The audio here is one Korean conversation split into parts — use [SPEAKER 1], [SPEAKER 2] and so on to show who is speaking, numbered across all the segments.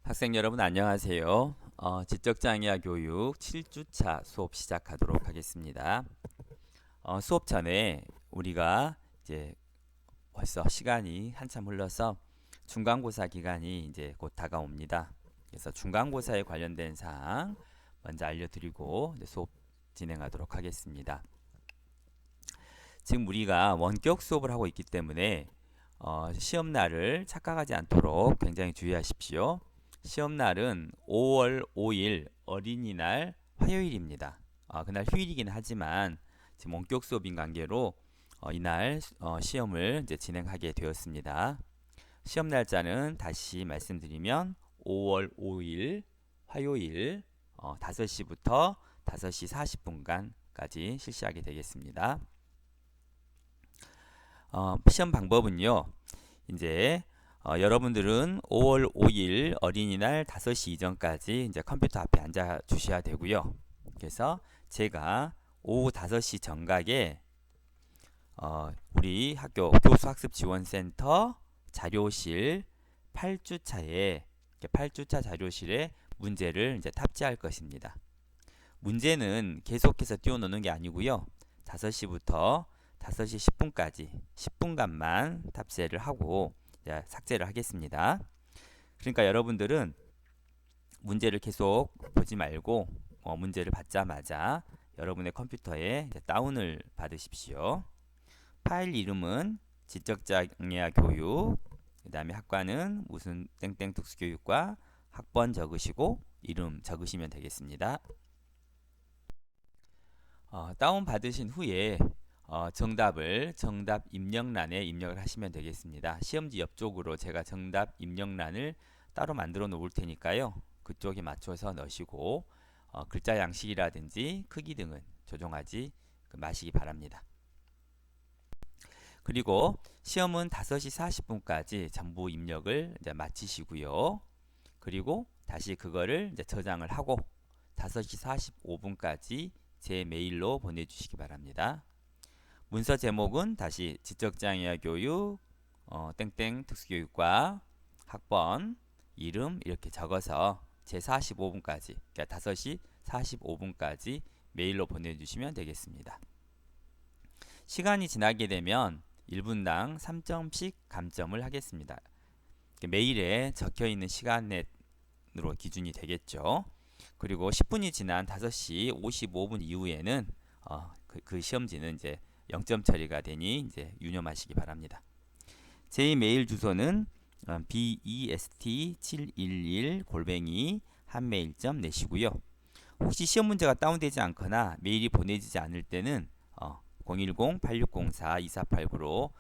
[SPEAKER 1] 학생 여러분 안녕하세요. 지적장애아 교육 7주차 수업 시작하도록 하겠습니다. 수업 전에 우리가 이제 벌써 시간이 한참 흘러서 중간고사 기간이 이제 곧 다가옵니다. 그래서 중간고사에 관련된 사항 먼저 알려드리고 이제 수업 진행하도록 하겠습니다. 지금 우리가 원격 수업을 하고 있기 때문에 시험날을 착각하지 않도록 굉장히 주의하십시오. 시험날은 5월 5일 어린이날 화요일입니다. 그날 휴일이긴 하지만 지금 원격 수업인 관계로 이날 시험을 이제 진행하게 되었습니다. 시험 날짜는 다시 말씀드리면 5월 5일 화요일 5시부터 5시 40분간까지 실시하게 되겠습니다. 시험 방법은요. 이제 여러분들은 5월 5일 어린이날 5시 이전까지 이제 컴퓨터 앞에 앉아 주셔야 되고요. 그래서 제가 오후 5시 정각에 우리 학교 교수학습지원센터 자료실 8주차 자료실에 문제를 이제 탑재할 것입니다. 문제는 계속해서 띄워놓는 게 아니고요. 5시부터 5시 10분까지 10분간만 탑재를 하고 삭제를 하겠습니다. 그러니까 여러분들은 문제를 계속 보지 말고 문제를 받자마자 여러분의 컴퓨터에 다운을 받으십시오. 파일 이름은 지적장애아 교육, 그 다음에 학과는 무슨 땡땡 특수교육과 학번 적으시고 이름 적으시면 되겠습니다. 다운 받으신 후에 정답 입력란에 입력을 하시면 되겠습니다. 시험지 옆쪽으로 제가 정답 입력란을 따로 만들어 놓을 테니까요. 그쪽에 맞춰서 넣으시고 글자 양식이라든지 크기 등은 조정하지 마시기 바랍니다. 그리고 시험은 5시 40분까지 전부 입력을 이제 마치시고요. 그리고 다시 그거를 이제 저장을 하고 5시 45분까지 제 메일로 보내주시기 바랍니다. 문서 제목은 다시 지적장애아 교육 땡땡 특수교육과 학번 이름 이렇게 적어서 제 45분까지 그러니까 5시 45분까지 메일로 보내주시면 되겠습니다. 시간이 지나게 되면 1분당 3점씩 감점을 하겠습니다. 메일에 적혀있는 시간으로 기준이 되겠죠. 그리고 10분이 지난 5시 55분 이후에는 그 시험지는 이제 0점 처리가 되니 이제 유념하시기 바랍니다. 제 메일 주소는 best711@한메일.net이고요. 혹시 시험 문제가 다운되지 않거나 메일이 보내지지 않을 때는 010-8604-2489로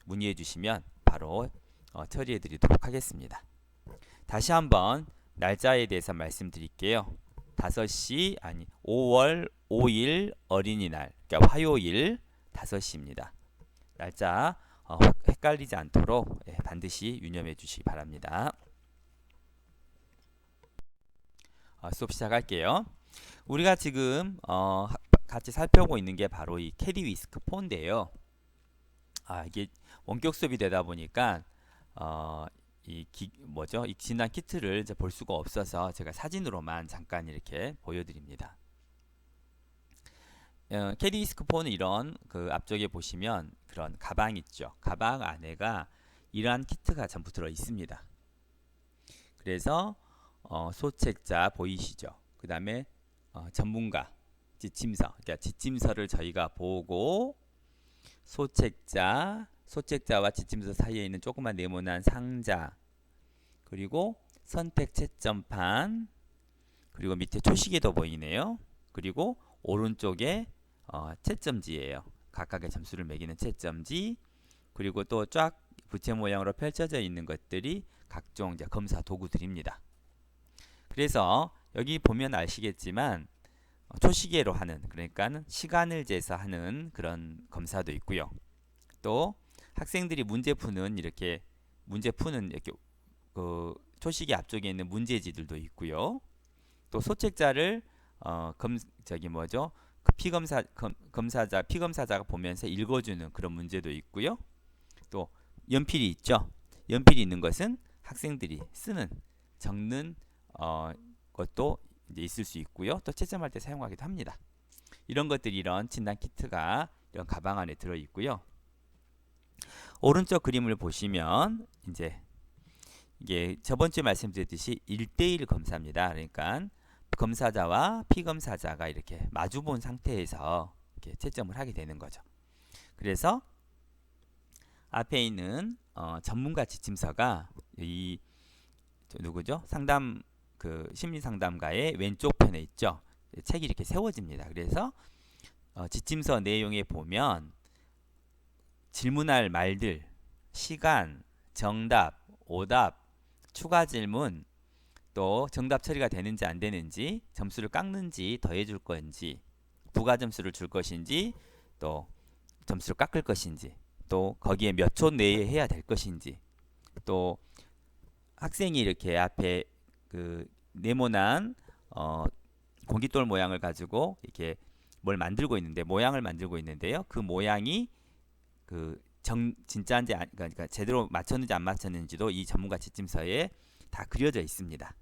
[SPEAKER 1] 문의해 주시면 바로 처리해 드리도록 하겠습니다. 다시 한번 날짜에 대해서 말씀드릴게요. 5월 5일 어린이날, 그러니까 화요일 5시입니다. 날짜 헷갈리지 않도록 반드시 유념해 주시기 바랍니다. 수업 시작할게요. 우리가 지금 같이 살펴보고 있는 게 바로 이 캐디위스크 폰인데요. 이게 원격 수업이 되다 보니까 이 진단 키트를 이제 볼 수가 없어서 제가 사진으로만 잠깐 이렇게 보여드립니다. 캐디위스크 폰은 이런 그 앞쪽에 보시면 그런 가방 있죠. 가방 안에가 이러한 키트가 전부 들어 있습니다. 그래서 소책자 보이시죠? 그 다음에 전문가 지침서, 그러니까 지침서를 저희가 보고 소책자와 지침서 사이에 있는 조그만 네모난 상자, 그리고 선택 채점판, 그리고 밑에 초시계도 보이네요. 그리고 오른쪽에 채점지예요. 각각의 점수를 매기는 채점지, 그리고 또 쫙 부채 모양으로 펼쳐져 있는 것들이 각종 이제 검사 도구들입니다. 그래서 여기 보면 아시겠지만 초시계로 하는, 그러니까 시간을 재서 하는 그런 검사도 있고요. 또 학생들이 문제 푸는 이렇게 그 초시계 앞쪽에 있는 문제지들도 있고요. 또 소책자를 그 피검사자가 보면서 읽어주는 그런 문제도 있고요. 또 연필이 있죠. 연필이 있는 것은 학생들이 쓰는 적는 것도 이제 있을 수 있고요. 또 채점할 때 사용하기도 합니다. 이런 것들이 이런 진단 키트가 이런 가방 안에 들어 있고요. 오른쪽 그림을 보시면 이제 이게 저번 주에 말씀드렸듯이 1대1 검사입니다. 그러니까 검사자와 피검사자가 이렇게 마주 본 상태에서 이렇게 채점을 하게 되는 거죠. 그래서 앞에 있는 전문가 지침서가 이 누구죠? 상담 그 심리 상담가의 왼쪽 편에 있죠. 책이 이렇게 세워집니다. 그래서 지침서 내용에 보면 질문할 말들, 시간, 정답, 오답, 추가 질문, 또 정답 처리가 되는지 안 되는지, 점수를 깎는지 더해줄 건지, 부가 점수를 줄 것인지, 또 점수를 깎을 것인지, 또 거기에 몇 초 내에 해야 될 것인지, 또 학생이 이렇게 앞에 그 네모난 공깃돌 모양을 가지고 이렇게 뭘 만들고 있는데 모양을 만들고 있는데요. 그 모양이 그 진짜인지 그러니까 제대로 맞췄는지 안 맞췄는지도 이 전문가 지침서에 다 그려져 있습니다.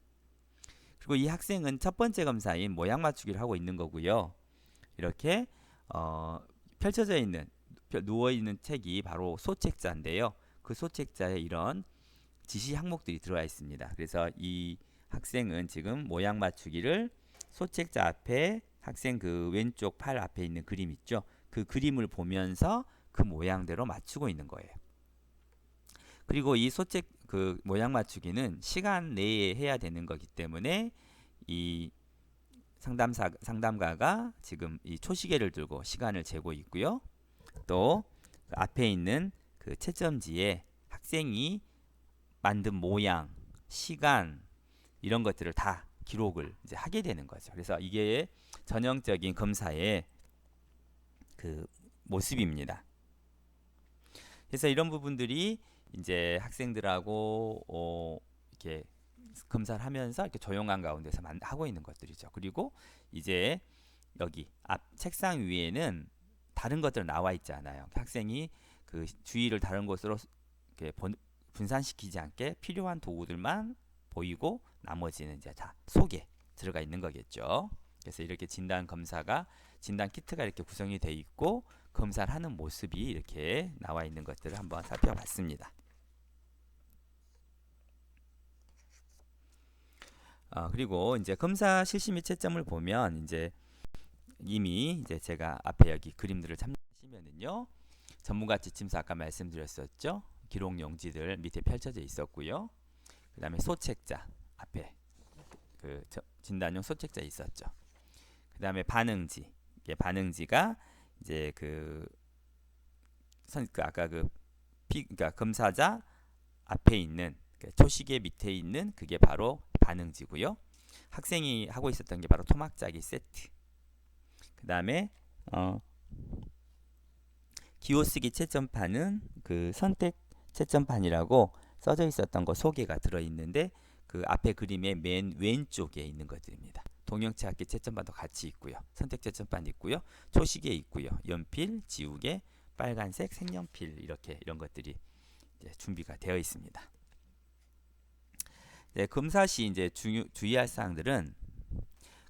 [SPEAKER 1] 그리고 이 학생은 첫 번째 검사인 모양 맞추기를 하고 있는 거고요. 이렇게 펼쳐져 있는 누워 있는 책이 바로 소책자인데요. 그 소책자에 이런 지시 항목들이 들어와 있습니다. 그래서 이 학생은 지금 모양 맞추기를 소책자 앞에 학생 그 왼쪽 팔 앞에 있는 그림 있죠. 그 그림을 보면서 그 모양대로 맞추고 있는 거예요. 그리고 이 소책 그 모양 맞추기는 시간 내에 해야 되는 거기 때문에 이 상담가가 지금 이 초시계를 들고 시간을 재고 있고요. 또 앞에 있는 그 채점지에 학생이 만든 모양, 시간 이런 것들을 다 기록을 이제 하게 되는 거죠. 그래서 이게 전형적인 검사의 그 모습입니다. 그래서 이런 부분들이 이제 학생들하고 이렇게 검사를 하면서 이렇게 조용한 가운데서 하고 있는 것들이죠. 그리고 이제 여기 앞 책상 위에는 다른 것들 나와 있지 않아요. 학생이 그 주의를 다른 곳으로 이렇게 분산시키지 않게 필요한 도구들만 보이고 나머지는 이제 다 속에 들어가 있는 거겠죠. 그래서 이렇게 진단 키트가 이렇게 구성이 돼 있고 검사를 하는 모습이 이렇게 나와 있는 것들을 한번 살펴봤습니다. 그리고 이제 검사 실시 및 채점을 보면 이제 이미 이제 제가 앞에 여기 그림들을 참조하시면은요. 전문가 지침서 아까 말씀드렸었죠. 기록 용지들 밑에 펼쳐져 있었고요. 그 다음에 소책자 앞에 그 진단용 소책자 있었죠. 그 다음에 반응지, 이게 반응지가 이제 아까 그러니까 검사자 앞에 있는 초시계 밑에 있는 그게 바로 반응지고요. 학생이 하고 있었던 게 바로 토막짜기 세트. 그 다음에 기호쓰기 채점판은 그 선택 채점판이라고 써져 있었던 거 소개가 들어 있는데 그 앞에 그림의 맨 왼쪽에 있는 것들입니다. 동형체학기 채점판도 같이 있고요. 선택 채점판 있고요. 초시계 있고요. 연필, 지우개, 빨간색 색연필 이런 것들이 이제 준비가 되어 있습니다. 네, 검사 시 이제 주의할 사항들은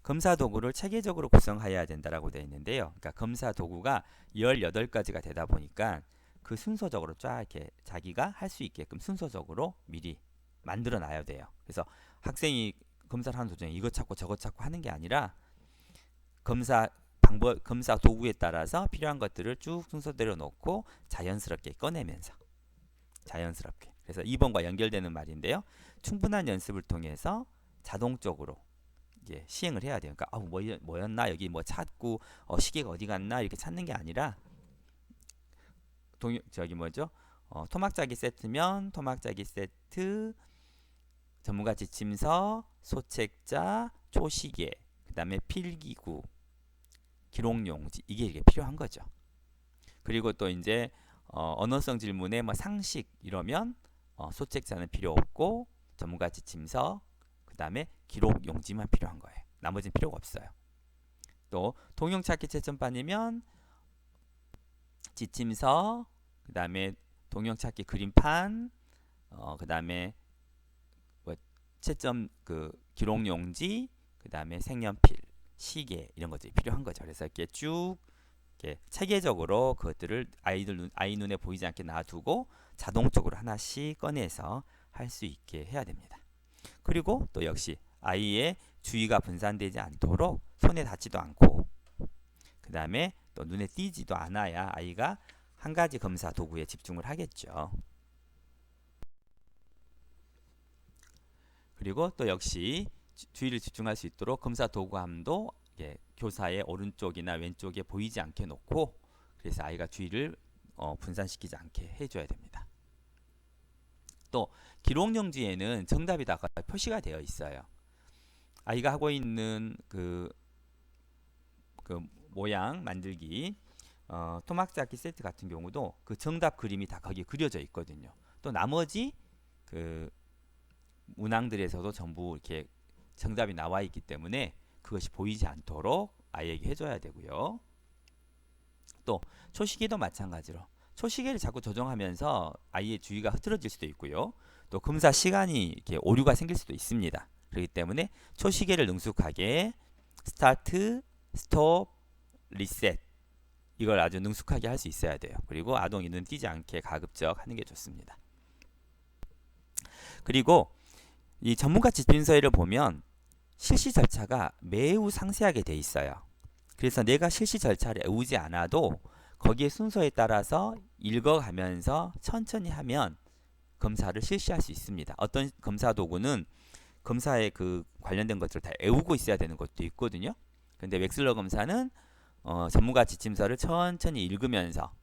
[SPEAKER 1] 검사 도구를 체계적으로 구성해야 된다라고 되어 있는데요. 그러니까 검사 도구가 18가지가 되다 보니까 그 순서적으로 쫙 이렇게 자기가 할 수 있게끔 순서적으로 미리 만들어 놔야 돼요. 그래서 학생이 검사를 하는 도중에 이것 찾고 저것 찾고 하는 게 아니라 검사 도구에 따라서 필요한 것들을 쭉 순서대로 놓고 자연스럽게 꺼내면서 자연스럽게. 그래서 2번과 연결되는 말인데요. 충분한 연습을 통해서 자동적으로 이제 시행을 해야 돼요. 그러니까 뭐였나 여기 뭐 찾고 시계가 어디 갔나 이렇게 찾는 게 아니라 토막짜기 세트면 토막짜기 세트, 전문가 지침서, 소책자, 초시계, 그 다음에 필기구, 기록용지 이게 필요한 거죠. 그리고 또 이제 언어성 질문에 뭐 상식 이러면 소책자는 필요 없고 전문가 지침서, 그 다음에 기록용지만 필요한 거예요. 나머지는 필요가 없어요. 또 동형찾기 채점반이면 지침서, 그 다음에 동형찾기 그림판, 그 다음에 채점 그 기록용지, 그 다음에 색연필, 시계 이런 것들이 필요한 거죠. 그래서 이렇게 쭉 이렇게 체계적으로 그것들을 아이 눈에 보이지 않게 놔두고 자동적으로 하나씩 꺼내서 할 수 있게 해야 됩니다. 그리고 또 역시 아이의 주의가 분산되지 않도록 손에 닿지도 않고, 그 다음에 또 눈에 띄지도 않아야 아이가 한 가지 검사 도구에 집중을 하겠죠. 그리고 또 역시 주의를 집중할 수 있도록 검사 도구함도 교사의 오른쪽이나 왼쪽에 보이지 않게 놓고, 그래서 아이가 주의를 분산시키지 않게 해줘야 됩니다. 또 기록용지에는 정답이 다 표시가 되어 있어요. 아이가 하고 있는 그 모양 만들기 토막잡기 세트 같은 경우도 그 정답 그림이 다 거기에 그려져 있거든요. 또 나머지 그 문항들에서도 전부 이렇게 정답이 나와 있기 때문에 그것이 보이지 않도록 아이에게 해줘야 되고요. 또 초시계도 마찬가지로 초시계를 자꾸 조정하면서 아이의 주의가 흐트러질 수도 있고요. 또 검사 시간이 이렇게 오류가 생길 수도 있습니다. 그렇기 때문에 초시계를 능숙하게 스타트, 스톱, 리셋 이걸 아주 능숙하게 할 수 있어야 돼요. 그리고 아동이 눈 띄지 않게 가급적 하는 게 좋습니다. 그리고 이 전문가 집필서를 보면 실시 절차가 매우 상세하게 돼 있어요. 그래서 내가 실시 절차를 외우지 않아도 거기에 순서에 따라서 읽어가면서 천천히 하면 검사를 실시할 수 있습니다. 어떤 검사 도구는 검사에 그 관련된 것들을 다 외우고 있어야 되는 것도 있거든요. 근데 웩슬러 검사는 전문가 지침서를 천천히 읽으면서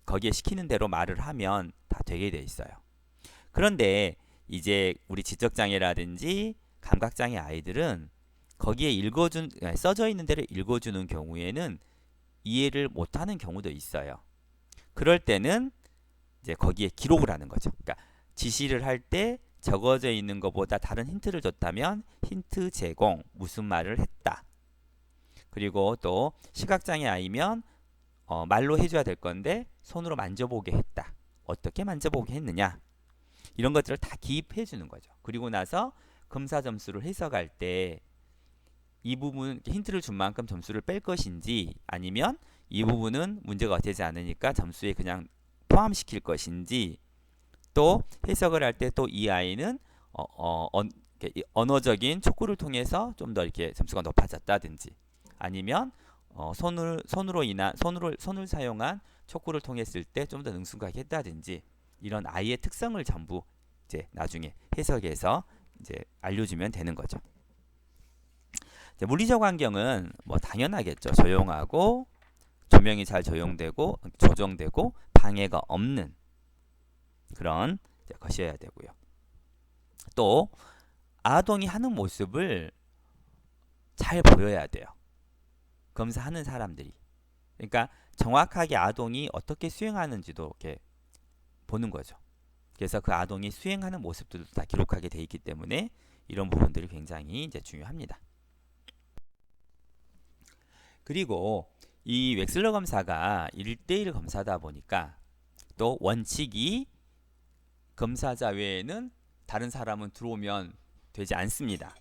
[SPEAKER 1] 거기에 시키는 대로 말을 하면 다 되게 돼 있어요. 그런데 이제 우리 지적장애라든지 감각장애 아이들은 거기에 써져 있는 대로 읽어주는 경우에는 이해를 못하는 경우도 있어요. 그럴 때는 이제 거기에 기록을 하는 거죠. 그러니까 지시를 할 때 적어져 있는 것보다 다른 힌트를 줬다면 힌트 제공, 무슨 말을 했다. 그리고 또 시각장애 아이면 말로 해줘야 될 건데 손으로 만져보게 했다. 어떻게 만져보게 했느냐. 이런 것들을 다 기입해 주는 거죠. 그리고 나서 검사 점수를 해석할 때 이 부분 힌트를 준 만큼 점수를 뺄 것인지, 아니면 이 부분은 문제가 되지 않으니까 점수에 그냥 포함시킬 것인지, 또 해석을 할 때 또 이 아이는 언어적인 촉구를 통해서 좀 더 이렇게 점수가 높아졌다든지, 아니면 손을 사용한 촉구를 통했을 때 좀 더 능숙하게 했다든지, 이런 아이의 특성을 전부 이제 나중에 해석해서 이제 알려주면 되는 거죠. 이제 물리적 환경은 뭐 당연하겠죠. 조용하고 조명이 잘 조정되고 방해가 없는 그런 것이어야 되고요. 또 아동이 하는 모습을 잘 보여야 돼요. 검사하는 사람들이. 그러니까 정확하게 아동이 어떻게 수행하는지도 이렇게 보는 거죠. 그래서 그 아동이 수행하는 모습들도 다 기록하게 돼 있기 때문에 이런 부분들이 굉장히 이제 중요합니다. 그리고 이 웩슬러 검사가 1:1 검사다 보니까 또 원칙이 검사자 외에는 다른 사람은 들어오면 되지 않습니다.